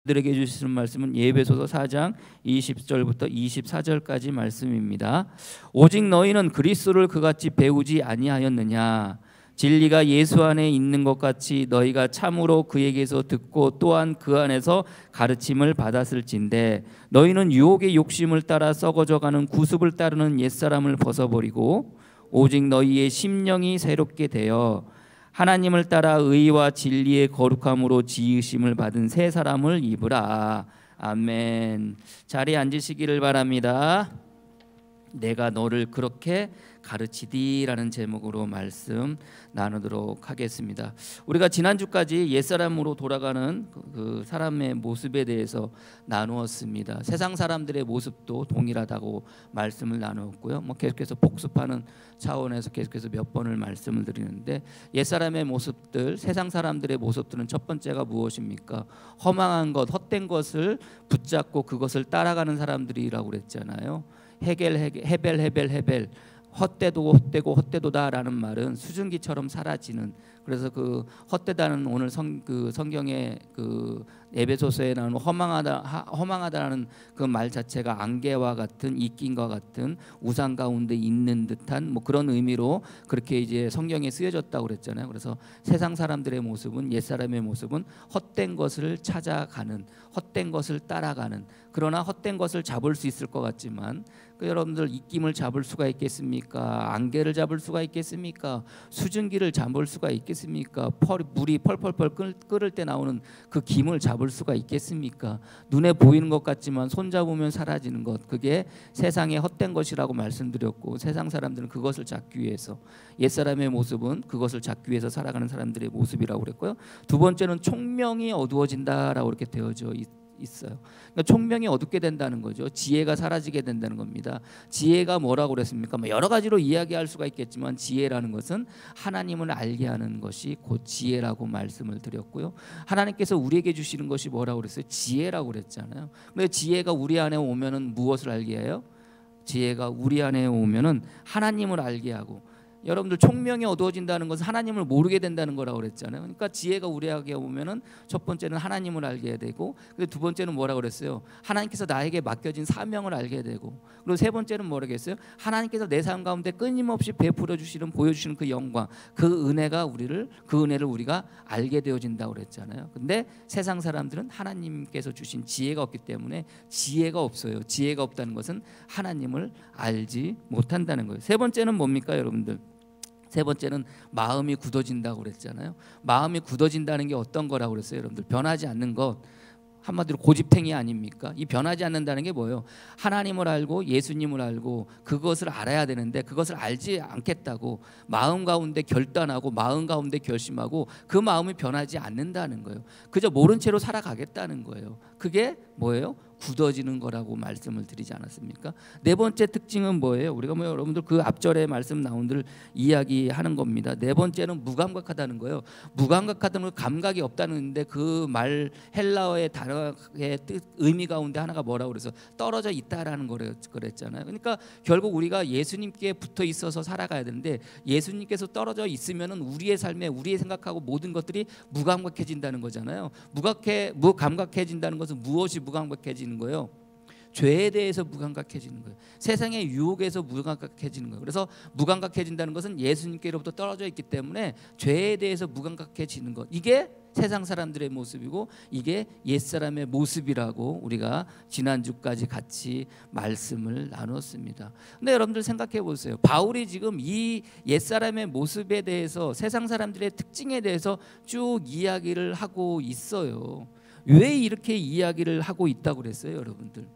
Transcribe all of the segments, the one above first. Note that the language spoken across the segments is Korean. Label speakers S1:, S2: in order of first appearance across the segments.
S1: 들에게 주시는 말씀은 에베소서 4장 20절부터 24절까지 말씀입니다. 오직 너희는 그리스도를 그같이 배우지 아니하였느냐? 진리가 예수 안에 있는 것 같이 너희가 참으로 그에게서 듣고 또한 그 안에서 가르침을 받았을진데 너희는 유혹의 욕심을 따라 썩어져가는 구습을 따르는 옛사람을 벗어버리고 오직 너희의 심령이 새롭게 되어 하나님을 따라 의와 진리의 거룩함으로 지으심을 받은 새 사람을 입으라. 아멘. 자리에 앉으시기를 바랍니다. 내가 너를 그렇게 가르치디라는 제목으로 말씀 나누도록 하겠습니다. 우리가 지난주까지 옛사람으로 돌아가는 그 사람의 모습에 대해서 나누었습니다. 세상 사람들의 모습도 동일하다고 말씀을 나누었고요. 계속해서 복습하는 차원에서 계속해서 몇 번을 말씀을 드리는데 옛사람의 모습들, 세상 사람들의 모습들은 첫 번째가 무엇입니까? 허망한 것, 헛된 것을 붙잡고 그것을 따라가는 사람들이라고 그랬잖아요. 헤벨 헛되도다라는 말은 수증기처럼 사라지는, 그래서 그 헛되다는 오늘 성경의 그 에베소서에 나오는 허망하다라는 그 말 자체가 안개와 같은 이낀과 같은 우상 가운데 있는 듯한 그런 의미로 그렇게 이제 성경에 쓰여졌다고 그랬잖아요. 그래서 세상 사람들의 모습은, 옛 사람의 모습은 헛된 것을 찾아가는, 헛된 것을 따라가는, 그러나 헛된 것을 잡을 수 있을 것 같지만 여러분들 입김을 잡을 수가 있겠습니까? 안개를 잡을 수가 있겠습니까? 수증기를 잡을 수가 있겠습니까? 물이 펄펄펄 끓을 때 나오는 그 김을 잡을 수가 있겠습니까? 눈에 보이는 것 같지만 손 잡으면 사라지는 것, 그게 세상의 헛된 것이라고 말씀드렸고, 세상 사람들은 그것을 잡기 위해서, 옛사람의 모습은 그것을 잡기 위해서 살아가는 사람들의 모습이라고 그랬고요. 두 번째는 총명이 어두워진다라고 이렇게 되어져 있어요. 그러니까 총명이 어둡게 된다는 거죠. 지혜가 사라지게 된다는 겁니다. 지혜가 뭐라고 그랬습니까? 여러 가지로 이야기할 수가 있겠지만 지혜라는 것은 하나님을 알게 하는 것이 곧 지혜라고 말씀을 드렸고요. 하나님께서 우리에게 주시는 것이 뭐라고 그랬어요? 지혜라고 그랬잖아요. 근데 지혜가 우리 안에 오면은 무엇을 알게 해요? 지혜가 우리 안에 오면은 하나님을 알게 하고, 여러분들 총명이 어두워진다는 것은 하나님을 모르게 된다는 거라고 그랬잖아요. 그러니까 지혜가 우리에게 오면은 첫 번째는 하나님을 알게 되고, 근데 두 번째는 뭐라고 그랬어요? 하나님께서 나에게 맡겨진 사명을 알게 되고, 그리고 세 번째는 뭐라고 했어요? 하나님께서 내 삶 가운데 끊임없이 베풀어 주시는, 보여주시는 그 영광, 그 은혜를 우리가 알게 되어진다고 그랬잖아요. 근데 세상 사람들은 하나님께서 주신 지혜가 없기 때문에 지혜가 없어요. 지혜가 없다는 것은 하나님을 알지 못한다는 거예요. 세 번째는 뭡니까, 여러분들? 세 번째는 마음이 굳어진다고 그랬잖아요. 마음이 굳어진다는 게 어떤 거라고 그랬어요, 여러분들? 변하지 않는 것, 한마디로 고집탱이 아닙니까? 이 변하지 않는다는 게 뭐예요? 하나님을 알고 예수님을 알고 그것을 알아야 되는데 그것을 알지 않겠다고 마음 가운데 결단하고 마음 가운데 결심하고 그 마음이 변하지 않는다는 거예요. 그저 모른 채로 살아가겠다는 거예요. 그게 뭐예요? 굳어지는 거라고 말씀을 드리지 않았습니까? 네 번째 특징은 뭐예요? 우리가 여러분들 그 앞절에 말씀 나온 들 이야기하는 겁니다. 네 번째는 무감각하다는 거예요. 무감각하다는 건 감각이 없다는데 그 말 헬라어의 단어의 뜻, 의미 가운데 하나가 뭐라고 그래서 떨어져 있다라는 그랬잖아요. 그러니까 결국 우리가 예수님께 붙어 있어서 살아가야 되는데 예수님께서 떨어져 있으면은 우리의 삶에 우리의 생각하고 모든 것들이 무감각해진다는 거잖아요. 무감각해진다는 것은 무엇이 무감각해지는 거예요? 죄에 대해서 무감각해지는 거예요. 세상의 유혹에서 무감각해지는 거예요. 그래서 무감각해진다는 것은 예수님께로부터 떨어져 있기 때문에 죄에 대해서 무감각해지는 것, 이게 세상 사람들의 모습이고 이게 옛사람의 모습이라고 우리가 지난주까지 같이 말씀을 나눴습니다. 근데 여러분들 생각해 보세요. 바울이 지금 이 옛사람의 모습에 대해서, 세상 사람들의 특징에 대해서 쭉 이야기를 하고 있어요. 왜 이렇게 이야기를 하고 있다고 그랬어요, 여러분들?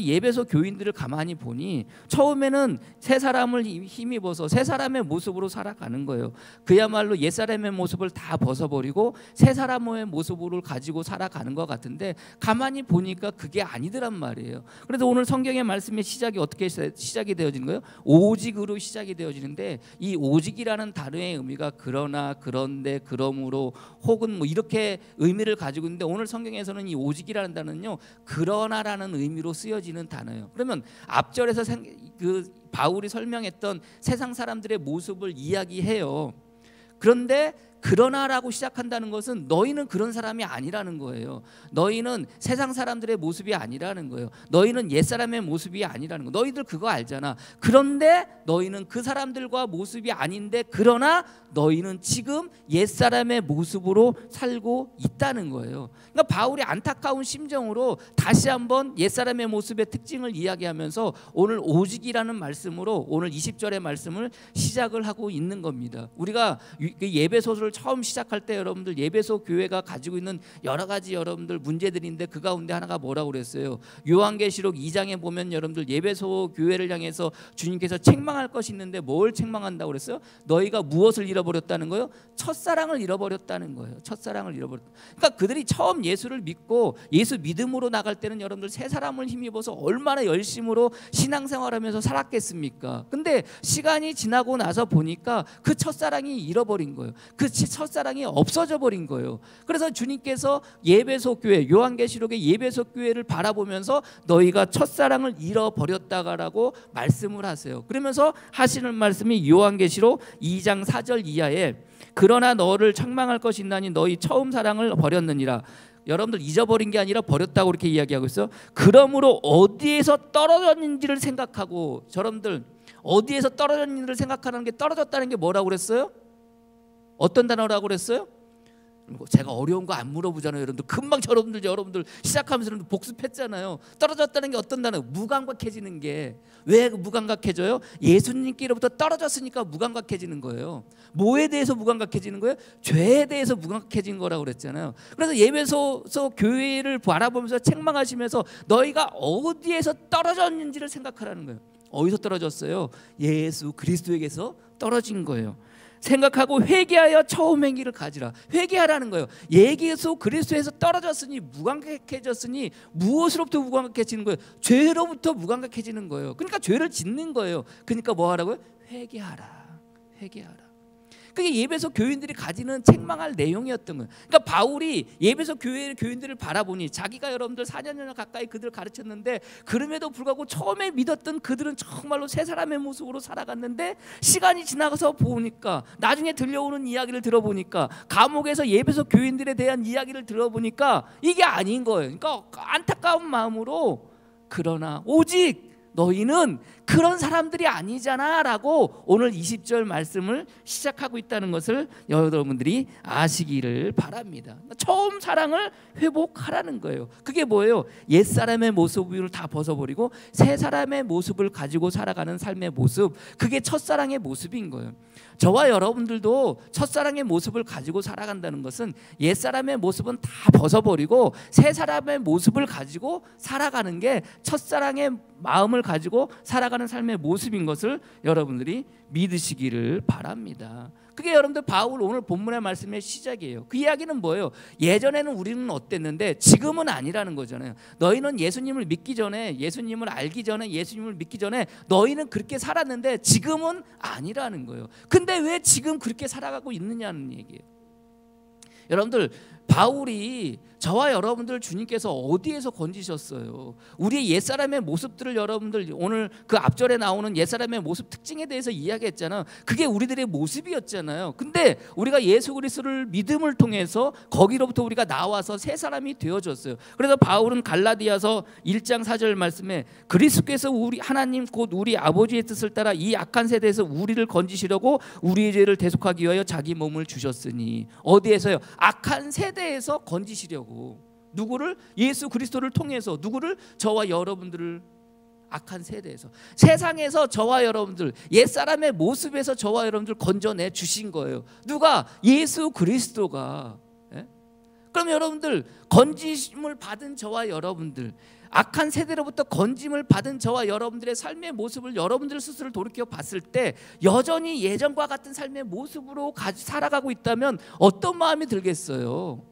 S1: 예배소 교인들을 가만히 보니 처음에는 새 사람을 힘입어서 새 사람의 모습으로 살아가는 거예요. 그야말로 옛 사람의 모습을 다 벗어버리고 새 사람의 모습을 가지고 살아가는 것 같은데 가만히 보니까 그게 아니더란 말이에요. 그래서 오늘 성경의 말씀의 시작이 어떻게 시작이 되어지는 거예요? 오직으로 시작이 되어지는데 이 오직이라는 단어의 의미가 그러나, 그런데, 그러므로, 혹은 이렇게 의미를 가지고 있는데 오늘 성경에서는 이 오직이라는 단어는요, 그러나라는 의미로 쓰여지는 단어예요. 그러면 앞절에서 바울이 설명했던 세상 사람들의 모습을 이야기해요. 그런데 그러나라고 시작한다는 것은 너희는 그런 사람이 아니라는 거예요. 너희는 세상 사람들의 모습이 아니라는 거예요. 너희는 옛사람의 모습이 아니라는 거. 너희들 그거 알잖아. 그런데 너희는 그 사람들과 모습이 아닌데 그러나 너희는 지금 옛사람의 모습으로 살고 있다는 거예요. 그러니까 바울이 안타까운 심정으로 다시 한번 옛사람의 모습의 특징을 이야기하면서 오늘 오직이라는 말씀으로 오늘 20절의 말씀을 시작을 하고 있는 겁니다. 우리가 예배소를 처음 시작할 때 여러분들 예배소 교회가 가지고 있는 여러 가지 여러분들 문제들인데 그 가운데 하나가 뭐라고 그랬어요? 요한계시록 2장에 보면 여러분들 예배소 교회를 향해서 주님께서 책망할 것이 있는데 뭘 책망한다고 그랬어요? 너희가 무엇을 잃어버렸다는 거예요? 첫사랑을 잃어버렸다는 거예요. 첫사랑을 잃어버렸다. 그러니까 그들이 처음 예수를 믿고 예수 믿음으로 나갈 때는 여러분들 새 사람을 힘입어서 얼마나 열심으로 신앙생활하면서 살았겠습니까? 근데 시간이 지나고 나서 보니까 그 첫사랑이 잃어버린 거예요. 그 첫사랑이 없어져 버린 거예요. 그래서 주님께서 예배소 교회, 요한계시록의 예배소 교회를 바라보면서 너희가 첫사랑을 잃어버렸다라고 말씀을 하세요. 그러면서 하시는 말씀이 요한계시록 2장 4절 이하에 그러나 너를 책망할 것이 있나니 너희 처음 사랑을 버렸느니라. 여러분들 잊어버린 게 아니라 버렸다고 이렇게 이야기하고 있어요. 그러므로 어디에서 떨어졌는지를 생각하고, 여러분들 어디에서 떨어졌는지를 생각하는 게, 떨어졌다는 게 뭐라고 그랬어요? 어떤 단어라고 그랬어요? 제가 어려운 거 안 물어보잖아요. 여러분들 금방 여러분들 시작하면서 여러분들 복습했잖아요. 떨어졌다는 게 어떤 단어? 무감각해지는 게. 왜 무감각해져요? 예수님께로부터 떨어졌으니까 무감각해지는 거예요. 뭐에 대해서 무감각해지는 거예요? 죄에 대해서 무감각해진 거라고 그랬잖아요. 그래서 예배소 교회를 바라보면서 책망하시면서 너희가 어디에서 떨어졌는지를 생각하라는 거예요. 어디서 떨어졌어요? 예수 그리스도에게서 떨어진 거예요. 생각하고 회개하여 처음 행위를 가지라. 회개하라는 거예요. 예수 그리스도에서 떨어졌으니, 무감각해졌으니 무엇으로부터 무감각해지는 거예요? 죄로부터 무감각해지는 거예요. 그러니까 죄를 짓는 거예요. 그러니까 뭐 하라고요? 회개하라. 회개하라. 그게 예배소 교인들이 가지는 책망할 내용이었던 거예요. 그러니까 바울이 예배소 교인들을 바라보니 자기가 여러분들 4년여 가까이 그들을 가르쳤는데 그럼에도 불구하고 처음에 믿었던 그들은 정말로 새 사람의 모습으로 살아갔는데 시간이 지나가서 보니까, 나중에 들려오는 이야기를 들어보니까, 감옥에서 예배소 교인들에 대한 이야기를 들어보니까 이게 아닌 거예요. 그러니까 안타까운 마음으로 그러나 오직 너희는 그런 사람들이 아니잖아 라고 오늘 20절 말씀을 시작하고 있다는 것을 여러분들이 아시기를 바랍니다. 처음 사랑을 회복하라는 거예요. 그게 뭐예요? 옛사람의 모습을 다 벗어버리고 새 사람의 모습을 가지고 살아가는 삶의 모습, 그게 첫사랑의 모습인 거예요. 저와 여러분들도 첫사랑의 모습을 가지고 살아간다는 것은 옛사람의 모습은 다 벗어버리고 새 사람의 모습을 가지고 살아가는 게 첫사랑의 마음을 가지고 살아가는 삶의 모습인 것을 여러분들이 믿으시기를 바랍니다. 그게 여러분들 바울 오늘 본문의 말씀의 시작이에요. 그 이야기는 뭐예요? 예전에는 우리는 어땠는데 지금은 아니라는 거잖아요. 너희는 예수님을 믿기 전에, 예수님을 알기 전에, 예수님을 믿기 전에 너희는 그렇게 살았는데 지금은 아니라는 거예요. 근데 왜 지금 그렇게 살아가고 있느냐는 얘기예요. 여러분들 바울이 저와 여러분들 주님께서 어디에서 건지셨어요? 우리의 옛사람의 모습들을 여러분들 오늘 그 앞절에 나오는 옛사람의 모습 특징에 대해서 이야기했잖아요. 그게 우리들의 모습이었잖아요. 근데 우리가 예수 그리스도를 믿음을 통해서 거기로부터 우리가 나와서 새 사람이 되어졌어요. 그래서 바울은 갈라디아서 1장 4절 말씀에 그리스도께서 우리 하나님 곧 우리 아버지의 뜻을 따라 이 악한 세대에서 우리를 건지시려고 우리의 죄를 대속하기 위하여 자기 몸을 주셨으니, 어디에서요? 악한 세대에서 건지시려고. 누구를? 예수 그리스도를 통해서. 누구를? 저와 여러분들을. 악한 세대에서, 세상에서 저와 여러분들, 옛사람의 모습에서 저와 여러분들 건져내 주신 거예요. 누가? 예수 그리스도가. 예? 그럼 여러분들 건지심을 받은 저와 여러분들, 악한 세대로부터 건짐을 받은 저와 여러분들의 삶의 모습을 여러분들 스스로 돌이켜 봤을 때 여전히 예전과 같은 삶의 모습으로 살아가고 있다면 어떤 마음이 들겠어요?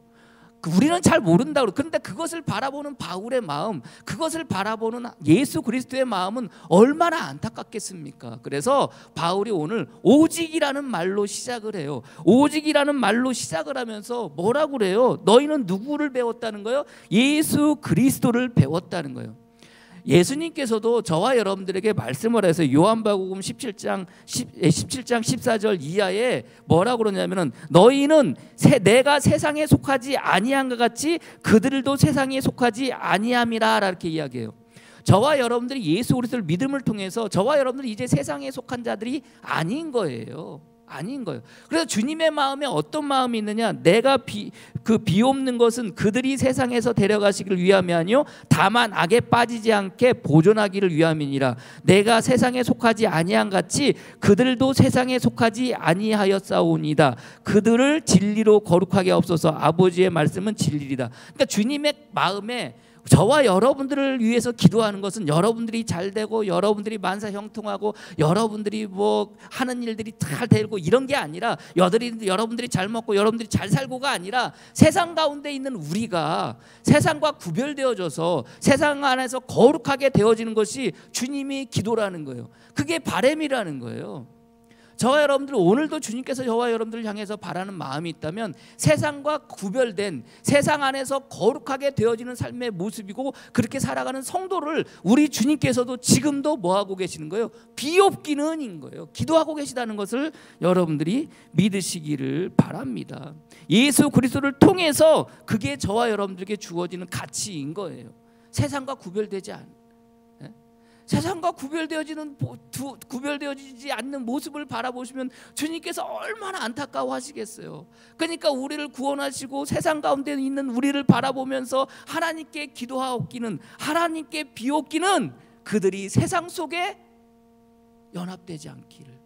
S1: 우리는 잘 모른다고. 그런데 그것을 바라보는 바울의 마음, 그것을 바라보는 예수 그리스도의 마음은 얼마나 안타깝겠습니까? 그래서 바울이 오늘 오직이라는 말로 시작을 해요. 오직이라는 말로 시작을 하면서 뭐라고 그래요? 너희는 누구를 배웠다는 거예요? 예수 그리스도를 배웠다는 거예요. 예수님께서도 저와 여러분들에게 말씀을 해서 요한복음 17장 14절 이하에 뭐라고 그러냐면은 너희는 내가 세상에 속하지 아니한 것 같이 그들도 세상에 속하지 아니함이라 이렇게 이야기해요. 저와 여러분들이 예수 그리스도를 믿음을 통해서 저와 여러분들이 이제 세상에 속한 자들이 아닌 거예요. 아닌 거예요. 그래서 주님의 마음에 어떤 마음이 있느냐? 내가 비옵는 것은 그들이 세상에서 데려가시기를 위함이 아니요 다만 악에 빠지지 않게 보존하기를 위함이니라. 내가 세상에 속하지 아니한 같이 그들도 세상에 속하지 아니하였사오니이다. 그들을 진리로 거룩하게 하옵소서. 아버지의 말씀은 진리이다. 그러니까 주님의 마음에 저와 여러분들을 위해서 기도하는 것은 여러분들이 잘 되고 여러분들이 만사 형통하고 여러분들이 뭐 하는 일들이 잘 되고 이런 게 아니라 여러분들이 잘 먹고 여러분들이 잘 살고가 아니라 세상 가운데 있는 우리가 세상과 구별되어져서 세상 안에서 거룩하게 되어지는 것이 주님이 기도라는 거예요. 그게 바람이라는 거예요. 저와 여러분들 오늘도 주님께서 저와 여러분들을 향해서 바라는 마음이 있다면 세상과 구별된 세상 안에서 거룩하게 되어지는 삶의 모습이고 그렇게 살아가는 성도를 우리 주님께서도 지금도 뭐하고 계시는 거예요? 비옵기는인 거예요. 기도하고 계시다는 것을 여러분들이 믿으시기를 바랍니다. 예수 그리스도를 통해서 그게 저와 여러분들에게 주어지는 가치인 거예요. 세상과 구별되지 않은 세상과 구별되어지지 않는 모습을 바라보시면 주님께서 얼마나 안타까워하시겠어요. 그러니까 우리를 구원하시고 세상 가운데 있는 우리를 바라보면서 하나님께 기도하옵기는 하나님께 비옵기는 그들이 세상 속에 연합되지 않기를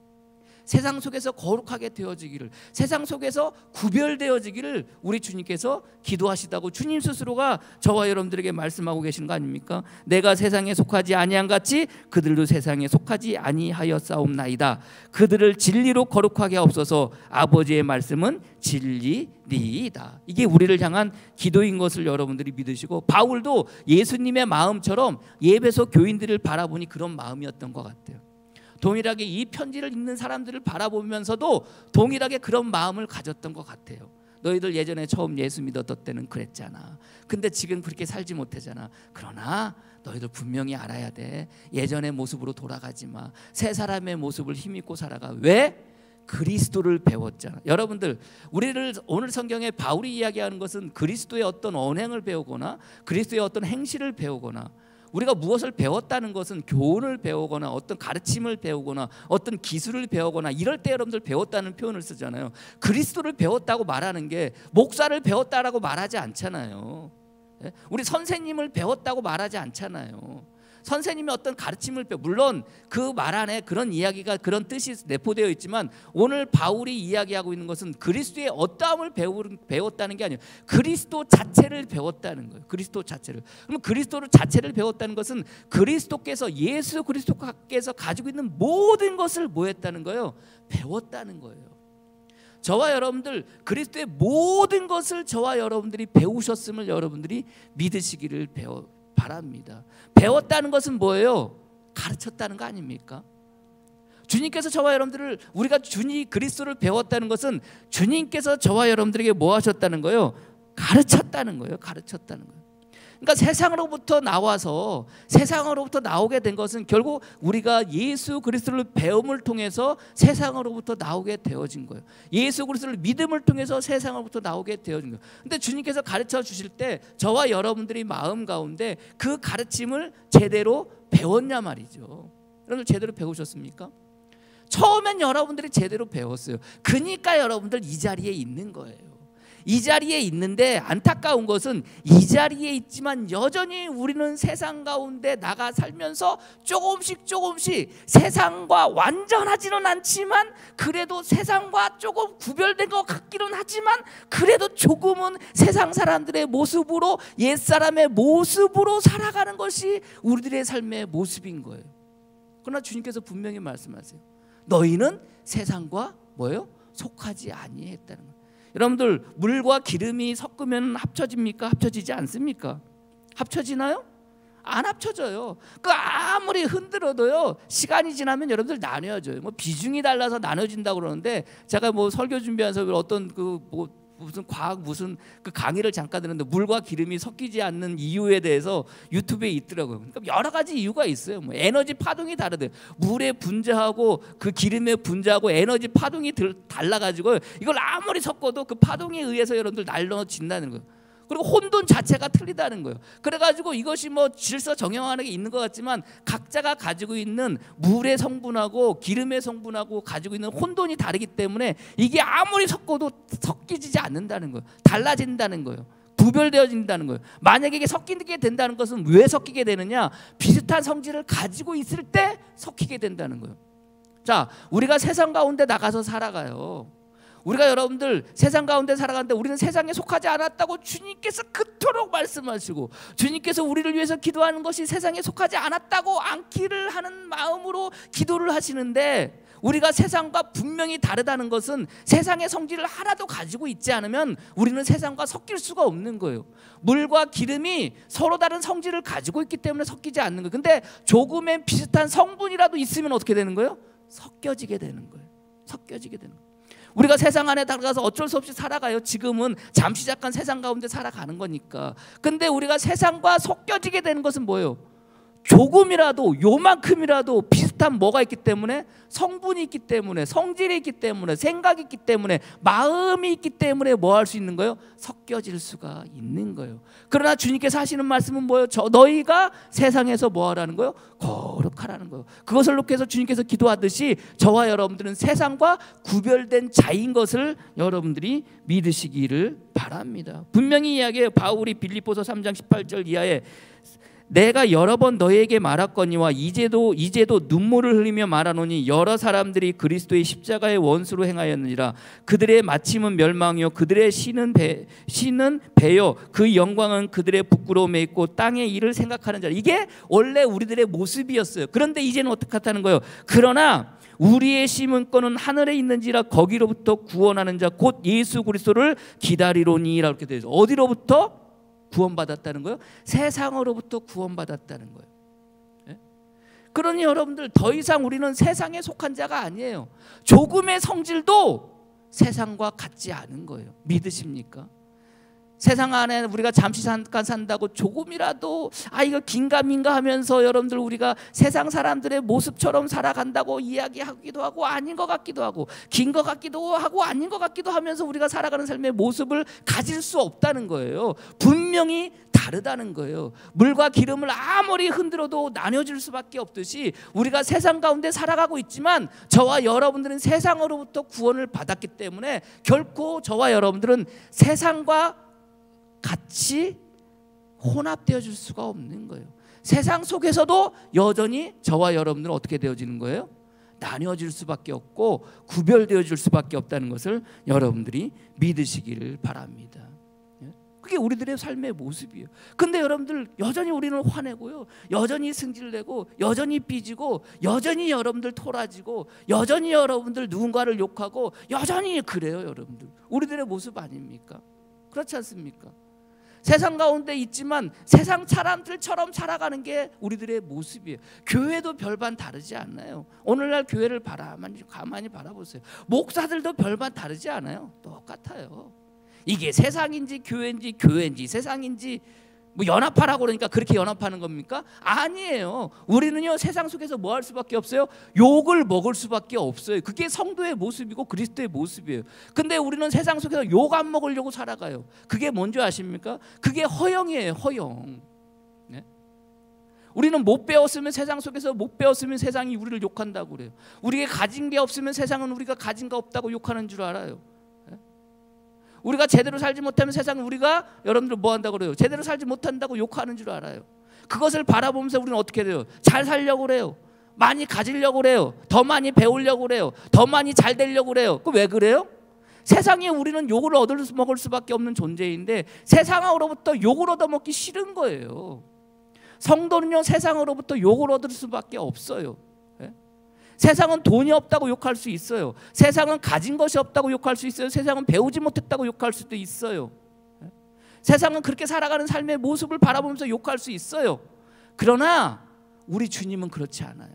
S1: 세상 속에서 거룩하게 되어지기를 세상 속에서 구별되어지기를 우리 주님께서 기도하시다고 주님 스스로가 저와 여러분들에게 말씀하고 계신 거 아닙니까? 내가 세상에 속하지 아니한 같이 그들도 세상에 속하지 아니하였사옵나이다. 그들을 진리로 거룩하게 하옵소서. 아버지의 말씀은 진리니이다. 이게 우리를 향한 기도인 것을 여러분들이 믿으시고 바울도 예수님의 마음처럼 에베소 교인들을 바라보니 그런 마음이었던 것 같아요. 동일하게 이 편지를 읽는 사람들을 바라보면서도 동일하게 그런 마음을 가졌던 것 같아요. 너희들 예전에 처음 예수 믿었던 때는 그랬잖아. 근데 지금 그렇게 살지 못하잖아. 그러나 너희들 분명히 알아야 돼. 예전의 모습으로 돌아가지 마. 새 사람의 모습을 힘입고 살아가. 왜? 그리스도를 배웠잖아. 여러분들 우리를 오늘 성경에 바울이 이야기하는 것은 그리스도의 어떤 언행을 배우거나 그리스도의 어떤 행실을 배우거나 우리가 무엇을 배웠다는 것은 교훈을 배우거나 어떤 가르침을 배우거나 어떤 기술을 배우거나 이럴 때 여러분들 배웠다는 표현을 쓰잖아요. 그리스도를 배웠다고 말하는 게 목사를 배웠다라고 말하지 않잖아요. 우리 선생님을 배웠다고 말하지 않잖아요. 선생님이 어떤 가르침을 물론 그 말 안에 그런 이야기가 그런 뜻이 내포되어 있지만 오늘 바울이 이야기하고 있는 것은 그리스도의 어떠함을 배웠다는 게 아니에요. 그리스도 자체를 배웠다는 거예요. 그리스도 자체를. 그럼 그리스도 자체를 배웠다는 것은 그리스도께서 예수 그리스도께서 가지고 있는 모든 것을 뭐 했다는 거예요? 배웠다는 거예요. 저와 여러분들 그리스도의 모든 것을 저와 여러분들이 배우셨음을 여러분들이 믿으시기를 바랍니다. 배웠다는 것은 뭐예요? 가르쳤다는 거 아닙니까? 주님께서 저와 여러분들을 우리가 주님 그리스도를 배웠다는 것은 주님께서 저와 여러분들에게 뭐 하셨다는 거예요? 가르쳤다는 거예요. 가르쳤다는 거예요. 그러니까 세상으로부터 나와서 세상으로부터 나오게 된 것은 결국 우리가 예수 그리스도를 배움을 통해서 세상으로부터 나오게 되어진 거예요. 예수 그리스도를 믿음을 통해서 세상으로부터 나오게 되어진 거예요. 근데 주님께서 가르쳐 주실 때 저와 여러분들이 마음 가운데 그 가르침을 제대로 배웠냐 말이죠. 여러분들 제대로 배우셨습니까? 처음엔 여러분들이 제대로 배웠어요. 그러니까 여러분들 이 자리에 있는 거예요. 이 자리에 있는데 안타까운 것은 이 자리에 있지만 여전히 우리는 세상 가운데 나가 살면서 조금씩 세상과 완전하지는 않지만 그래도 세상과 조금 구별된 것 같기는 하지만 그래도 조금은 세상 사람들의 모습으로 옛사람의 모습으로 살아가는 것이 우리들의 삶의 모습인 거예요. 그러나 주님께서 분명히 말씀하세요. 너희는 세상과 뭐예요? 속하지 아니했다는 거예요. 여러분들 물과 기름이 섞으면 합쳐집니까? 합쳐지지 않습니까? 합쳐지나요? 안 합쳐져요. 그 아무리 흔들어도요 시간이 지나면 여러분들 나뉘어져요. 뭐 비중이 달라서 나눠진다고 그러는데 제가 뭐 설교 준비하면서 어떤 그 뭐 무슨 과학 무슨 그 강의를 잠깐 들었는데 물과 기름이 섞이지 않는 이유에 대해서 유튜브에 있더라고요. 그러니까 여러 가지 이유가 있어요. 뭐 에너지 파동이 다르대요. 물의 분자하고 그 기름의 분자하고 에너지 파동이 달라가지고 이걸 아무리 섞어도 그 파동에 의해서 여러분들 날려진다는 거예요. 그리고 혼돈 자체가 틀리다는 거예요. 그래가지고 이것이 뭐 질서 정형화하는 게 있는 것 같지만 각자가 가지고 있는 물의 성분하고 기름의 성분하고 가지고 있는 혼돈이 다르기 때문에 이게 아무리 섞어도 섞이지 않는다는 거예요. 달라진다는 거예요. 구별되어진다는 거예요. 만약에 이게 섞이게 된다는 것은 왜 섞이게 되느냐? 비슷한 성질을 가지고 있을 때 섞이게 된다는 거예요. 자, 우리가 세상 가운데 나가서 살아가요. 우리가 여러분들 세상 가운데 살아가는데 우리는 세상에 속하지 않았다고 주님께서 그토록 말씀하시고 주님께서 우리를 위해서 기도하는 것이 세상에 속하지 않았다고 않기를 하는 마음으로 기도를 하시는데 우리가 세상과 분명히 다르다는 것은 세상의 성질을 하나도 가지고 있지 않으면 우리는 세상과 섞일 수가 없는 거예요. 물과 기름이 서로 다른 성질을 가지고 있기 때문에 섞이지 않는 거예요. 근데 조금의 비슷한 성분이라도 있으면 어떻게 되는 거예요? 섞여지게 되는 거예요. 섞여지게 되는 거예요. 우리가 세상 안에 들어가서 어쩔 수 없이 살아가요. 지금은 잠시 잠깐 세상 가운데 살아가는 거니까. 근데 우리가 세상과 섞여지게 되는 것은 뭐예요? 조금이라도 요만큼이라도 비슷한 뭐가 있기 때문에 성분이 있기 때문에 성질이 있기 때문에 생각이 있기 때문에 마음이 있기 때문에 뭐 할 수 있는 거예요? 섞여질 수가 있는 거예요. 그러나 주님께서 하시는 말씀은 뭐예요? 너희가 세상에서 뭐 하라는 거예요? 거룩하라는 거예요. 그것을 놓고 해서 주님께서 기도하듯이 저와 여러분들은 세상과 구별된 자인 것을 여러분들이 믿으시기를 바랍니다. 분명히 이야기해요. 바울이 빌립보서 3장 18절 이하에 내가 여러 번 너희에게 말했거니와 이제도 눈물을 흘리며 말하노니 여러 사람들이 그리스도의 십자가의 원수로 행하였느니라. 그들의 마침은 멸망이요 그들의 신은 배요 그 영광은 그들의 부끄러움에 있고 땅의 일을 생각하는 자라. 이게 원래 우리들의 모습이었어요. 그런데 이제는 어떻게 하는 거예요? 그러나 우리의 심은 거는 하늘에 있는지라 거기로부터 구원하는 자 곧 예수 그리스도를 기다리로니라. 이렇게 되어 있어요. 어디로부터? 구원받았다는 거예요? 세상으로부터 구원받았다는 거예요. 예? 그러니 여러분들 더 이상 우리는 세상에 속한 자가 아니에요. 조금의 성질도 세상과 같지 않은 거예요. 믿으십니까? 세상 안에 우리가 잠시 잠깐 산다고 조금이라도 이거 긴가민가 하면서 여러분들 우리가 세상 사람들의 모습처럼 살아간다고 이야기하기도 하고 아닌 것 같기도 하고 긴 것 같기도 하고 아닌 것 같기도 하면서 우리가 살아가는 삶의 모습을 가질 수 없다는 거예요. 분명히 다르다는 거예요. 물과 기름을 아무리 흔들어도 나뉘어질 수밖에 없듯이 우리가 세상 가운데 살아가고 있지만 저와 여러분들은 세상으로부터 구원을 받았기 때문에 결코 저와 여러분들은 세상과 같이 혼합되어질 수가 없는 거예요. 세상 속에서도 여전히 저와 여러분들은 어떻게 되어지는 거예요? 나뉘어질 수밖에 없고 구별되어질 수밖에 없다는 것을 여러분들이 믿으시기를 바랍니다. 그게 우리들의 삶의 모습이에요. 근데 여러분들 여전히 우리는 화내고요, 여전히 승질내고 여전히 삐지고 여전히 여러분들 토라지고 여전히 여러분들 누군가를 욕하고 여전히 그래요. 여러분들 우리들의 모습 아닙니까? 그렇지 않습니까? 세상 가운데 있지만 세상 사람들처럼 살아가는 게 우리들의 모습이에요. 교회도 별반 다르지 않나요? 오늘날 교회를 가만히 바라보세요. 목사들도 별반 다르지 않아요. 똑같아요. 이게 세상인지 교회인지 세상인지 뭐 연합하라고 그러니까 그렇게 연합하는 겁니까? 아니에요. 우리는요 세상 속에서 뭐 할 수밖에 없어요? 욕을 먹을 수밖에 없어요. 그게 성도의 모습이고 그리스도의 모습이에요. 근데 우리는 세상 속에서 욕 안 먹으려고 살아가요. 그게 뭔지 아십니까? 그게 허영이에요. 허영. 네? 우리는 못 배웠으면 세상 속에서 못 배웠으면 세상이 우리를 욕한다고 그래요. 우리가 가진 게 없으면 세상은 우리가 가진 거 없다고 욕하는 줄 알아요. 우리가 제대로 살지 못하면 세상은 우리가 여러분들 뭐 한다고 그래요? 제대로 살지 못한다고 욕하는 줄 알아요. 그것을 바라보면서 우리는 어떻게 돼요? 잘 살려고 그래요. 많이 가지려고 그래요. 더 많이 배우려고 그래요. 더 많이 잘 되려고 그래요. 그 왜 그래요? 세상에 우리는 욕을 얻어먹을 수밖에 없는 존재인데 세상으로부터 욕을 얻어먹기 싫은 거예요. 성도는요 세상으로부터 욕을 얻을 수밖에 없어요. 세상은 돈이 없다고 욕할 수 있어요. 세상은 가진 것이 없다고 욕할 수 있어요. 세상은 배우지 못했다고 욕할 수도 있어요. 세상은 그렇게 살아가는 삶의 모습을 바라보면서 욕할 수 있어요. 그러나 우리 주님은 그렇지 않아요.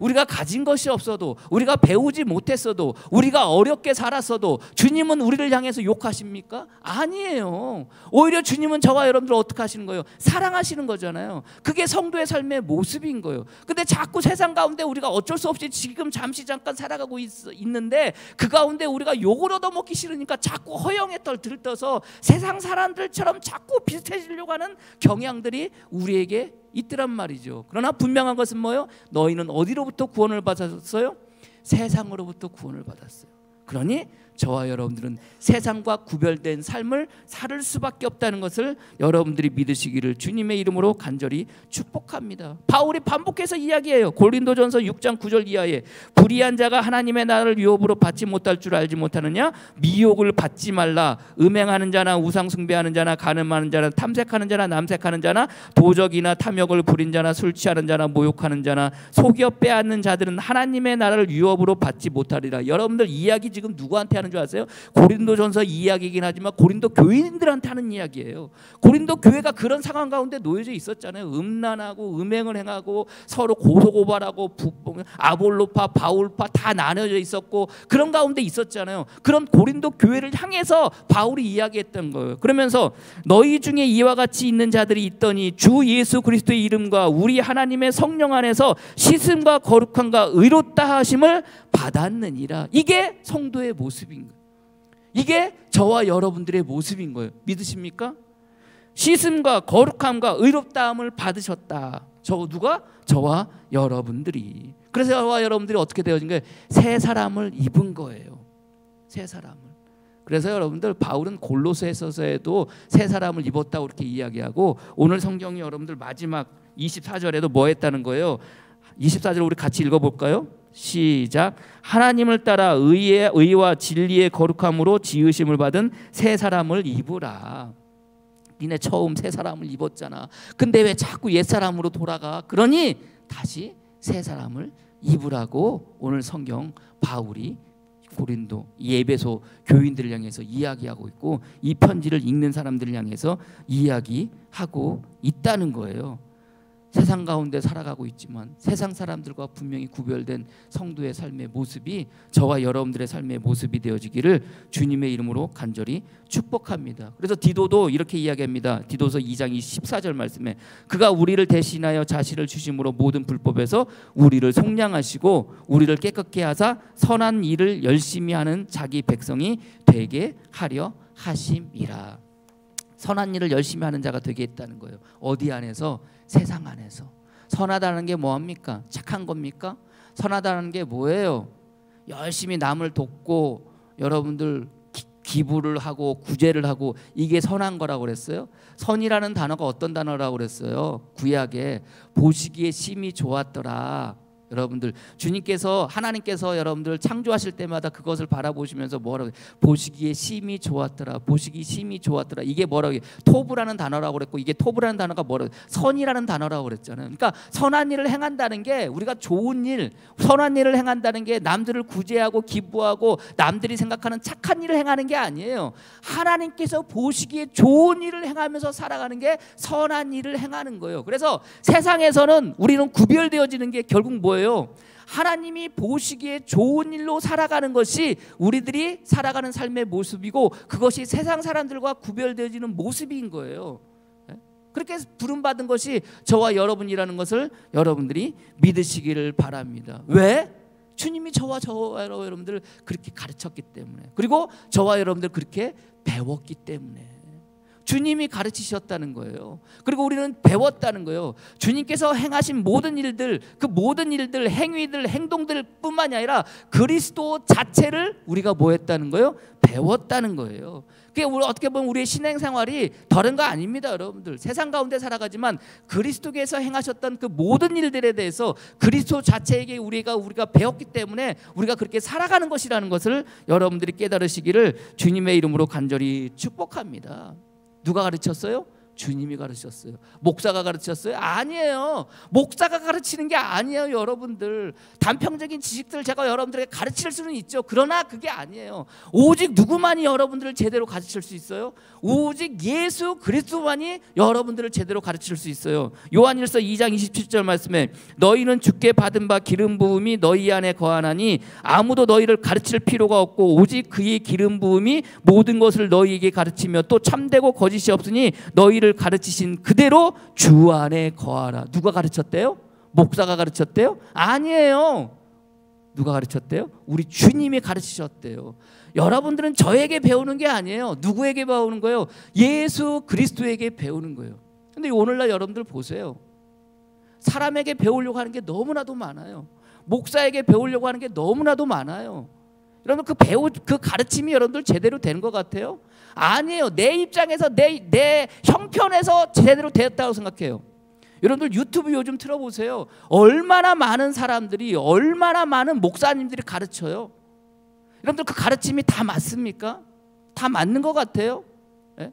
S1: 우리가 가진 것이 없어도, 우리가 배우지 못했어도, 우리가 어렵게 살았어도 주님은 우리를 향해서 욕하십니까? 아니에요. 오히려 주님은 저와 여러분들 어떻게 하시는 거예요? 사랑하시는 거잖아요. 그게 성도의 삶의 모습인 거예요. 근데 자꾸 세상 가운데 우리가 어쩔 수 없이 지금 잠시 잠깐 살아가고 있는데 그 가운데 우리가 욕을 얻어먹기 싫으니까 자꾸 허영의 털 들떠서 세상 사람들처럼 자꾸 비슷해지려고 하는 경향들이 우리에게 있더란 말이죠. 그러나 분명한 것은 뭐예요? 너희는 어디로부터 구원을 받았어요? 세상으로부터 구원을 받았어요. 그러니 저와 여러분들은 세상과 구별된 삶을 살 수밖에 없다는 것을 여러분들이 믿으시기를 주님의 이름으로 간절히 축복합니다. 바울이 반복해서 이야기해요. 고린도전서 6장 9절 이하에 불의한 자가 하나님의 나라를 유업으로 받지 못할 줄 알지 못하느냐? 미혹을 받지 말라. 음행하는 자나 우상 숭배하는 자나 간음하는 자나 탐색하는 자나 남색하는 자나 도적이나 탐욕을 부린 자나 술 취하는 자나 모욕하는 자나 속여 빼앗는 자들은 하나님의 나라를 유업으로 받지 못하리라. 여러분들 이야기 지금 누구한테 하는 줄 아세요? 고린도전서 이야기이긴 하지만 고린도 교인들한테 하는 이야기예요. 고린도 교회가 그런 상황 가운데 놓여져 있었잖아요. 음란하고 음행을 행하고 서로 고소고발하고 아볼로파 바울파 다 나눠져 있었고 그런 가운데 있었잖아요. 그런 고린도 교회를 향해서 바울이 이야기했던 거예요. 그러면서 너희 중에 이와 같이 있는 자들이 있더니 주 예수 그리스도의 이름과 우리 하나님의 성령 안에서 씻음과 거룩함과 의롭다 하심을 받았느니라. 이게 성도의 모습인 거예요. 이게 저와 여러분들의 모습인 거예요. 믿으십니까? 씻음과 거룩함과 의롭다함을 받으셨다. 누가? 저와 여러분들이. 그래서 저와 여러분들이 어떻게 되어진 거예요? 새 사람을 입은 거예요. 새 사람을. 그래서 여러분들 바울은 골로새서에도 새 사람을 입었다고 이렇게 이야기하고 오늘 성경이 여러분들 마지막 24절에도 뭐 했다는 거예요? 24절 우리 같이 읽어볼까요? 시작. 하나님을 따라 의와 진리의 거룩함으로 지으심을 받은 새 사람을 입으라. 니네 처음 새 사람을 입었잖아. 근데 왜 자꾸 옛 사람으로 돌아가? 그러니 다시 새 사람을 입으라고 오늘 성경 바울이 고린도 에베소 교인들을 향해서 이야기하고 있고 이 편지를 읽는 사람들을 향해서 이야기하고 있다는 거예요. 세상 가운데 살아가고 있지만 세상 사람들과 분명히 구별된 성도의 삶의 모습이 저와 여러분들의 삶의 모습이 되어지기를 주님의 이름으로 간절히 축복합니다. 그래서 디도도 이렇게 이야기합니다. 디도서 2장 14절 말씀에 그가 우리를 대신하여 자신을 주심으로 모든 불법에서 우리를 속량하시고 우리를 깨끗게 하사 선한 일을 열심히 하는 자기 백성이 되게 하려 하심이라. 선한 일을 열심히 하는 자가 되게 했다는 거예요. 어디 안에서? 세상 안에서. 선하다는 게 뭐합니까? 착한 겁니까? 선하다는 게 뭐예요? 열심히 남을 돕고 여러분들 기부를 하고 구제를 하고 이게 선한 거라고 그랬어요? 선이라는 단어가 어떤 단어라고 그랬어요? 구약에 보시기에 심히 좋았더라. 여러분들 주님께서 하나님께서 여러분들 창조하실 때마다 그것을 바라보시면서 뭐라고 보시기에 심히 좋았더라. 보시기 심히 좋았더라. 이게 뭐라고 토브라는 단어라고 그랬고 이게 토브라는 단어가 뭐라고 선이라는 단어라고 그랬잖아요. 그러니까 선한 일을 행한다는 게 우리가 좋은 일, 선한 일을 행한다는 게 남들을 구제하고 기부하고 남들이 생각하는 착한 일을 행하는 게 아니에요. 하나님께서 보시기에 좋은 일을 행하면서 살아가는 게 선한 일을 행하는 거예요. 그래서 세상에서는 우리는 구별되어지는 게 결국 뭐예요? 하나님이 보시기에 좋은 일로 살아가는 것이 우리들이 살아가는 삶의 모습이고 그것이 세상 사람들과 구별되어지는 모습인 거예요. 그렇게 부름받은 것이 저와 여러분이라는 것을 여러분들이 믿으시기를 바랍니다. 왜? 주님이 저와 여러분들을 그렇게 가르쳤기 때문에 그리고 저와 여러분들 그렇게 배웠기 때문에 주님이 가르치셨다는 거예요. 그리고 우리는 배웠다는 거예요. 주님께서 행하신 모든 일들, 그 모든 일들, 행위들, 행동들 뿐만이 아니라 그리스도 자체를 우리가 뭐 했다는 거예요? 배웠다는 거예요. 그게 우리 어떻게 보면 우리의 신앙생활이 다른 거 아닙니다, 여러분들. 세상 가운데 살아가지만 그리스도께서 행하셨던 그 모든 일들에 대해서 그리스도 자체에게 우리가 배웠기 때문에 우리가 그렇게 살아가는 것이라는 것을 여러분들이 깨달으시기를 주님의 이름으로 간절히 축복합니다. 누가 가르쳤어요? 주님이 가르치셨어요. 목사가 가르치셨어요? 아니에요. 목사가 가르치는 게 아니에요. 여러분들 단편적인 지식들 제가 여러분들에게 가르칠 수는 있죠. 그러나 그게 아니에요. 오직 누구만이 여러분들을 제대로 가르칠 수 있어요? 오직 예수 그리스도만이 여러분들을 제대로 가르칠 수 있어요. 요한일서 2장 27절 말씀에 너희는 주께 받은 바 기름 부음이 너희 안에 거하나니 아무도 너희를 가르칠 필요가 없고 오직 그의 기름 부음이 모든 것을 너희에게 가르치며 또 참되고 거짓이 없으니 너희를 가르치신 그대로 주 안에 거하라. 누가 가르쳤대요? 목사가 가르쳤대요? 아니에요. 누가 가르쳤대요? 우리 주님이 가르치셨대요. 여러분들은 저에게 배우는 게 아니에요. 누구에게 배우는 거예요? 예수 그리스도에게 배우는 거예요. 근데 오늘날 여러분들 보세요. 사람에게 배우려고 하는 게 너무나도 많아요. 목사에게 배우려고 하는 게 너무나도 많아요. 여러분 그 가르침이 여러분들 제대로 된 것 같아요? 아니에요. 내 입장에서 내 형편에서 제대로 되었다고 생각해요. 여러분들 유튜브 요즘 틀어보세요. 얼마나 많은 사람들이 얼마나 많은 목사님들이 가르쳐요. 여러분들 그 가르침이 다 맞습니까? 다 맞는 것 같아요? 예?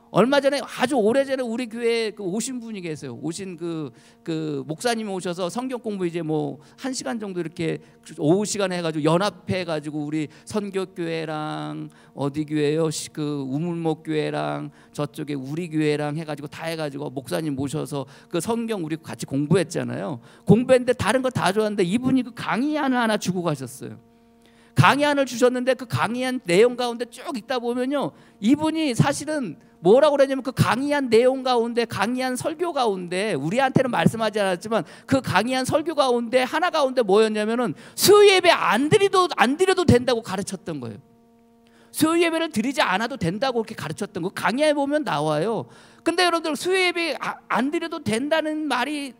S1: 얼마 전에 아주 오래전에 우리 교회에 오신 분이 계세요. 오신 그 목사님이 오셔서 성경 공부 이제 뭐 1시간 정도 이렇게 오후 시간에 해가지고 연합해가지고 우리 선교교회랑 어디 교회요? 그 우물목 교회랑 저쪽에 우리 교회랑 해가지고 다 해가지고 목사님 모셔서 그 성경 우리 같이 공부했잖아요. 공부했는데 다른 거 다 좋았는데 이분이 그 강의안을 하나 주고 가셨어요. 강의안을 주셨는데 그 강의안 내용 가운데 쭉 읽다 보면요, 이분이 사실은 뭐라고 그러냐면 그 강의한 내용 가운데, 강의한 설교 가운데, 우리한테는 말씀하지 않았지만 그 강의한 설교 가운데 하나 가운데 뭐였냐면은 수요 예배 안 드려도 된다고 가르쳤던 거예요. 수요 예배를 드리지 않아도 된다고 그렇게 가르쳤던 거 강의에 보면 나와요. 근데 여러분들 수요 예배 안 드려도 된다는 말이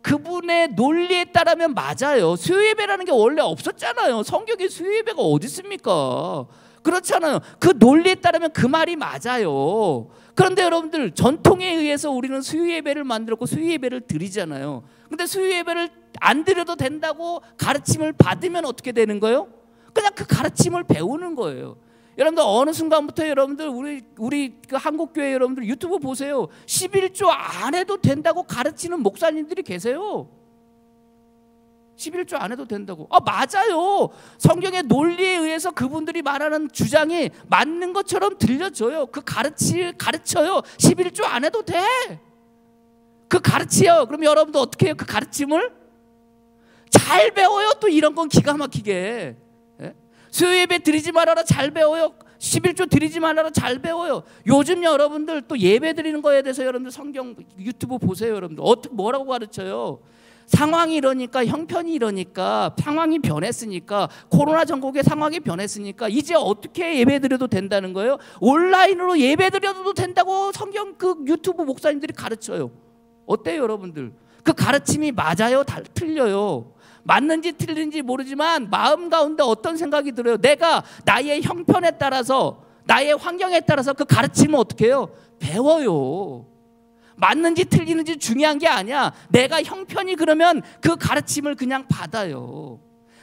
S1: 그분의 논리에 따르면 맞아요. 수요 예배라는 게 원래 없었잖아요. 성경에 수요 예배가 어디 있습니까? 그렇잖아요. 그 논리에 따르면 그 말이 맞아요. 그런데 여러분들 전통에 의해서 우리는 수요 예배를 만들었고 수요 예배를 드리잖아요. 근데 수요 예배를 안 드려도 된다고 가르침을 받으면 어떻게 되는 거예요? 그냥 그 가르침을 배우는 거예요. 여러분들 어느 순간부터 여러분들 우리 그 한국교회 여러분들 유튜브 보세요. 11조 안 해도 된다고 가르치는 목사님들이 계세요. 11조 안 해도 된다고. 맞아요. 성경의 논리에 의해서 그분들이 말하는 주장이 맞는 것처럼 들려져요. 가르쳐요. 11조 안 해도 돼. 가르치요. 그럼 여러분도 어떻게 해요? 그 가르침을 잘 배워요. 또 이런 건 기가 막히게. 수요 예배 드리지 말아라 잘 배워요. 11조 드리지 말아라 잘 배워요. 요즘 여러분들 또 예배 드리는 거에 대해서 여러분들 성경 유튜브 보세요. 여러분들 뭐라고 가르쳐요? 상황이 이러니까, 형편이 이러니까, 상황이 변했으니까, 코로나 전국의 상황이 변했으니까 이제 어떻게 예배 드려도 된다는 거예요? 온라인으로 예배 드려도 된다고 성경 그 유튜브 목사님들이 가르쳐요. 어때요 여러분들? 그 가르침이 맞아요? 틀려요? 맞는지 틀린지 모르지만 마음 가운데 어떤 생각이 들어요? 내가 나의 형편에 따라서, 나의 환경에 따라서 그 가르침을 어떻게 해요? 배워요. 맞는지 틀리는지 중요한 게 아니야. 내가 형편이 그러면 그 가르침을 그냥 받아요.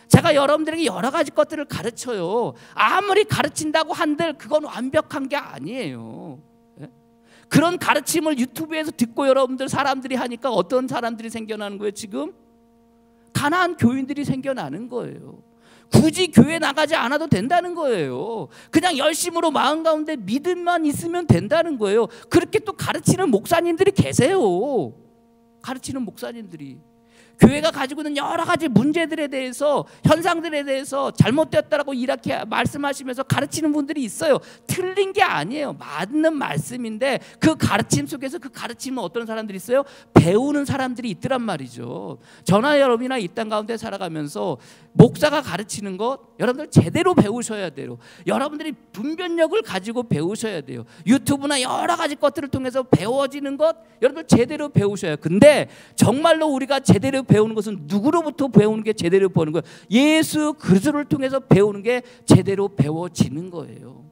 S1: 제가 여러분들에게 여러 가지 것들을 가르쳐요. 아무리 가르친다고 한들 그건 완벽한 게 아니에요. 그런 가르침을 유튜브에서 듣고 여러분들 사람들이 하니까 어떤 사람들이 생겨나는 거예요 지금? 가난한 교인들이 생겨나는 거예요. 굳이 교회 나가지 않아도 된다는 거예요. 그냥 열심으로 마음 가운데 믿음만 있으면 된다는 거예요. 그렇게 또 가르치는 목사님들이 계세요. 가르치는 목사님들이. 교회가 가지고 있는 여러 가지 문제들에 대해서, 현상들에 대해서 잘못되었다라고 이렇게 말씀하시면서 가르치는 분들이 있어요. 틀린 게 아니에요. 맞는 말씀인데 그 가르침 속에서 그 가르침은 어떤 사람들이 있어요? 배우는 사람들이 있더란 말이죠. 저나 여러분이나 이 땅 가운데 살아가면서 목사가 가르치는 것 여러분들 제대로 배우셔야 돼요. 여러분들이 분별력을 가지고 배우셔야 돼요. 유튜브나 여러 가지 것들을 통해서 배워지는 것 여러분들 제대로 배우셔야 해요. 근데 정말로 우리가 제대로 배우는 것은 누구로부터 배우는 게 제대로 배우는 거예요? 예수 그리스도를 통해서 배우는 게 제대로 배워지는 거예요.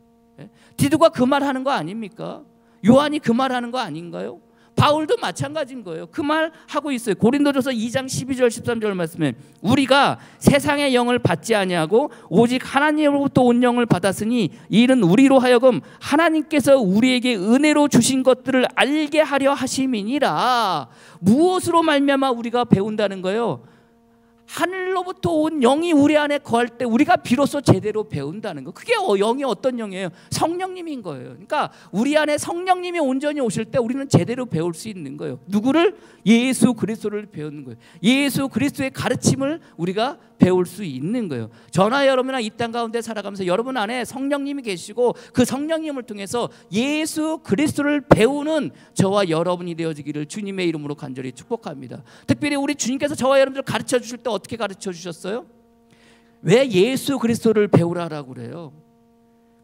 S1: 디도가 그 말하는 거 아닙니까? 요한이 그 말하는 거 아닌가요? 바울도 마찬가지인 거예요. 그 말 하고 있어요. 고린도전서 2장 12절 13절 말씀에 우리가 세상의 영을 받지 아니하고 오직 하나님으로부터 온 영을 받았으니 이는 우리로 하여금 하나님께서 우리에게 은혜로 주신 것들을 알게 하려 하심이니라. 무엇으로 말미암아 우리가 배운다는 거예요? 하늘로부터 온 영이 우리 안에 거할 때 우리가 비로소 제대로 배운다는 거. 그게 영이 어떤 영이에요? 성령님인 거예요. 그러니까 우리 안에 성령님이 온전히 오실 때 우리는 제대로 배울 수 있는 거예요. 누구를? 예수 그리스도를 배우는 거예요. 예수 그리스도의 가르침을 우리가 배울 수 있는 거예요. 저나 여러분이나 이 땅 가운데 살아가면서 여러분 안에 성령님이 계시고 그 성령님을 통해서 예수 그리스도를 배우는 저와 여러분이 되어지기를 주님의 이름으로 간절히 축복합니다. 특별히 우리 주님께서 저와 여러분들 가르쳐 주실 때 어떻게 가르쳐 주셨어요? 왜 예수 그리스도를 배우라고 그래요?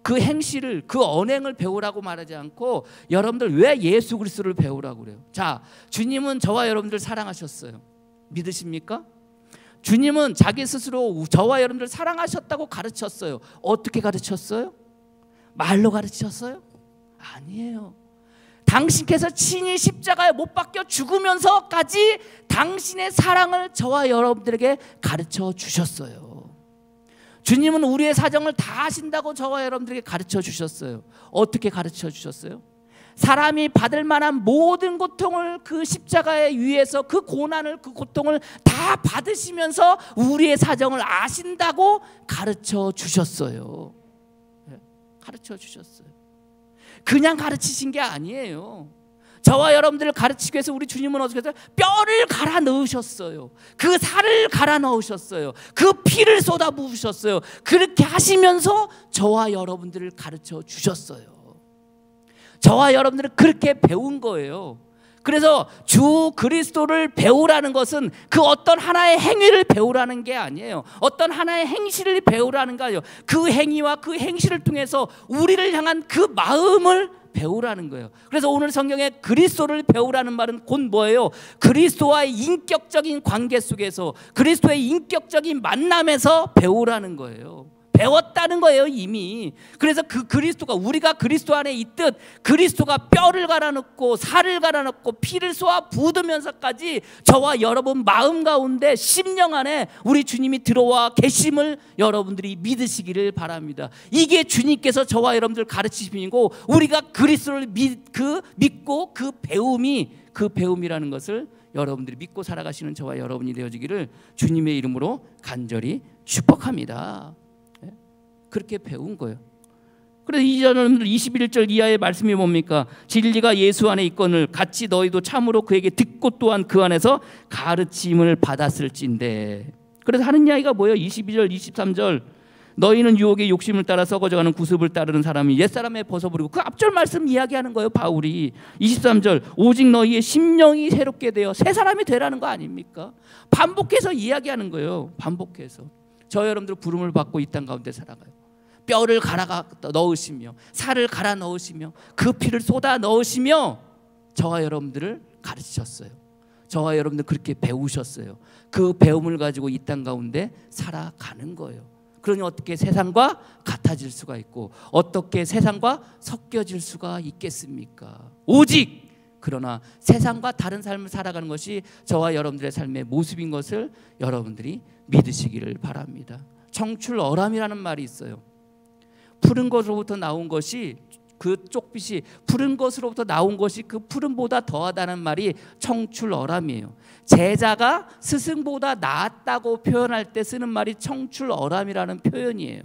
S1: 그 행실을, 그 언행을 배우라고 말하지 않고 여러분들 왜 예수 그리스도를 배우라고 그래요? 자, 주님은 저와 여러분들 사랑하셨어요. 믿으십니까? 주님은 자기 스스로 저와 여러분들 사랑하셨다고 가르쳤어요. 어떻게 가르쳤어요? 말로 가르쳤어요? 아니에요. 당신께서 친히 십자가에 못 박혀 죽으면서까지 당신의 사랑을 저와 여러분들에게 가르쳐 주셨어요. 주님은 우리의 사정을 다 아신다고 저와 여러분들에게 가르쳐 주셨어요. 어떻게 가르쳐 주셨어요? 사람이 받을 만한 모든 고통을 그 십자가의 위에서 그 고난을, 그 고통을 다 받으시면서 우리의 사정을 아신다고 가르쳐 주셨어요. 가르쳐 주셨어요. 그냥 가르치신 게 아니에요. 저와 여러분들을 가르치기 위해서 우리 주님은 어떻게 했어요? 뼈를 갈아 넣으셨어요. 그 살을 갈아 넣으셨어요. 그 피를 쏟아 부으셨어요. 그렇게 하시면서 저와 여러분들을 가르쳐 주셨어요. 저와 여러분들은 그렇게 배운 거예요. 그래서 주 그리스도를 배우라는 것은 그 어떤 하나의 행위를 배우라는 게 아니에요. 어떤 하나의 행실을 배우라는 거 아니에요. 그 행위와 그 행실을 통해서 우리를 향한 그 마음을 배우라는 거예요. 그래서 오늘 성경에 그리스도를 배우라는 말은 곧 뭐예요? 그리스도와의 인격적인 관계 속에서, 그리스도의 인격적인 만남에서 배우라는 거예요. 배웠다는 거예요, 이미. 그래서 그 그리스도가, 우리가 그리스도 안에 있듯 그리스도가 뼈를 갈아넣고 살을 갈아넣고 피를 쏘아 부으면서까지 저와 여러분 마음 가운데 심령 안에 우리 주님이 들어와 계심을 여러분들이 믿으시기를 바랍니다. 이게 주님께서 저와 여러분들 가르치심이고 우리가 그리스도를 믿고 그 배움이라는 것을 여러분들이 믿고 살아가시는 저와 여러분이 되어지기를 주님의 이름으로 간절히 축복합니다. 그렇게 배운 거예요. 그래서 21절 이하의 말씀이 뭡니까? 진리가 예수 안에 있거늘 같이 너희도 참으로 그에게 듣고 또한 그 안에서 가르침을 받았을진데. 그래서 하는 이야기가 뭐예요? 22절 23절 너희는 유혹의 욕심을 따라 썩어져가는 구습을 따르는 사람이 옛사람에 벗어버리고, 그 앞절 말씀 이야기하는 거예요, 바울이. 23절 오직 너희의 심령이 새롭게 되어 새 사람이 되라는 거 아닙니까? 반복해서 이야기하는 거예요. 반복해서. 저 여러분들 부름을 받고 이 땅 가운데 살아가요. 뼈를 갈아 넣으시며 살을 갈아 넣으시며 그 피를 쏟아 넣으시며 저와 여러분들을 가르치셨어요. 저와 여러분들 그렇게 배우셨어요. 그 배움을 가지고 이 땅 가운데 살아가는 거예요. 그러니 어떻게 세상과 같아질 수가 있고 어떻게 세상과 섞여질 수가 있겠습니까? 오직 그러나 세상과 다른 삶을 살아가는 것이 저와 여러분들의 삶의 모습인 것을 여러분들이 믿으시기를 바랍니다. 청출어람이라는 말이 있어요. 푸른 것으로부터 나온 것이, 그 쪽빛이 푸른 것으로부터 나온 것이 그 푸른보다 더하다는 말이 청출어람이에요. 제자가 스승보다 낫다고 표현할 때 쓰는 말이 청출어람이라는 표현이에요.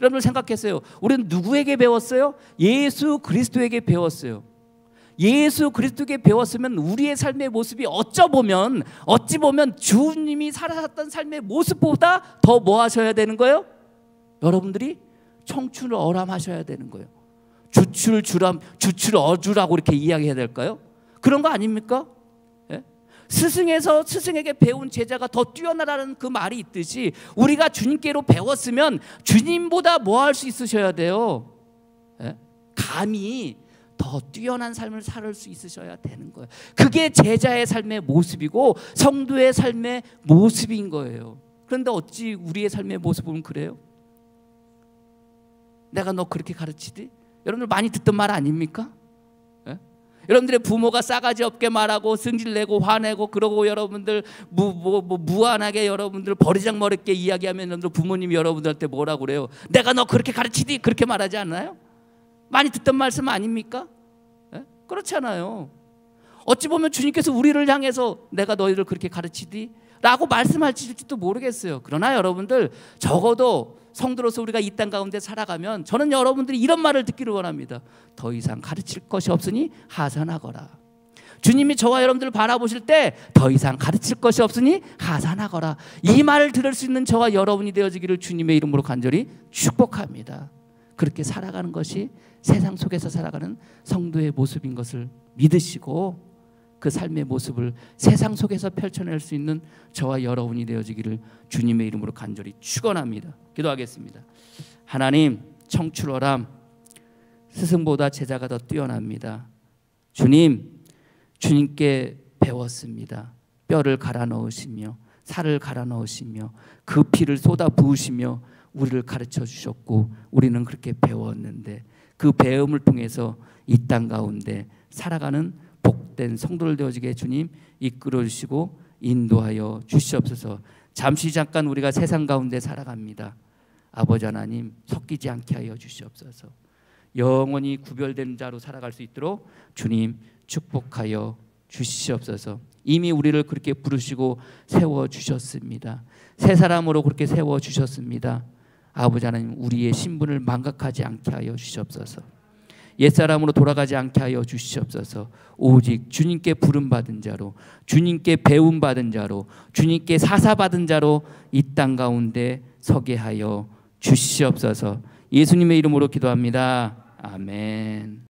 S1: 여러분 생각했어요. 우리는 누구에게 배웠어요? 예수 그리스도에게 배웠어요. 예수 그리스도에게 배웠으면 우리의 삶의 모습이 어찌 보면 주님이 살아왔던 삶의 모습보다 더 뭐 하셔야 되는 거예요? 여러분들이 청출어람하셔야 되는 거예요. 주출어주라고 이렇게 이야기해야 될까요? 그런 거 아닙니까? 예? 스승에게 배운 제자가 더 뛰어나라는 그 말이 있듯이 우리가 주님께로 배웠으면 주님보다 뭐 할 수 있으셔야 돼요? 예? 감히 더 뛰어난 삶을 살 수 있으셔야 되는 거예요. 그게 제자의 삶의 모습이고 성도의 삶의 모습인 거예요. 그런데 어찌 우리의 삶의 모습은 그래요? 내가 너 그렇게 가르치지? 여러분들 많이 듣던 말 아닙니까? 예? 여러분들의 부모가 싸가지 없게 말하고 승질내고 화내고 그러고 여러분들 무한하게 여러분들 버리장머리게 이야기하면 여러분들 부모님이 여러분들한테 뭐라고 그래요? 내가 너 그렇게 가르치디? 그렇게 말하지 않나요? 많이 듣던 말씀 아닙니까? 네? 그렇잖아요. 어찌 보면 주님께서 우리를 향해서 내가 너희를 그렇게 가르치디? 라고 말씀할지도 모르겠어요. 그러나 여러분들 적어도 성도로서 우리가 이 땅 가운데 살아가면 저는 여러분들이 이런 말을 듣기를 원합니다. 더 이상 가르칠 것이 없으니 하산하거라. 주님이 저와 여러분들을 바라보실 때 더 이상 가르칠 것이 없으니 하산하거라. 이 말을 들을 수 있는 저와 여러분이 되어지기를 주님의 이름으로 간절히 축복합니다. 그렇게 살아가는 것이 세상 속에서 살아가는 성도의 모습인 것을 믿으시고 그 삶의 모습을 세상 속에서 펼쳐낼 수 있는 저와 여러분이 되어지기를 주님의 이름으로 간절히 축원합니다. 기도하겠습니다. 하나님, 청출어람, 스승보다 제자가 더 뛰어납니다. 주님, 주님께 배웠습니다. 뼈를 갈아 넣으시며 살을 갈아 넣으시며 그 피를 쏟아 부으시며 우리를 가르쳐 주셨고 우리는 그렇게 배웠는데 그 배움을 통해서 이 땅 가운데 살아가는 복된 성도를 되어지게 주님 이끌어 주시고 인도하여 주시옵소서. 잠시 잠깐 우리가 세상 가운데 살아갑니다. 아버지 하나님, 섞이지 않게 하여 주시옵소서. 영원히 구별된 자로 살아갈 수 있도록 주님 축복하여 주시옵소서. 이미 우리를 그렇게 부르시고 세워주셨습니다. 새 사람으로 그렇게 세워주셨습니다. 아버지 하나님, 우리의 신분을 망각하지 않게 하여 주시옵소서. 옛사람으로 돌아가지 않게 하여 주시옵소서. 오직 주님께 부름받은 자로, 주님께 배움받은 자로, 주님께 사사받은 자로 이 땅 가운데 서게 하여 주시옵소서. 예수님의 이름으로 기도합니다. 아멘.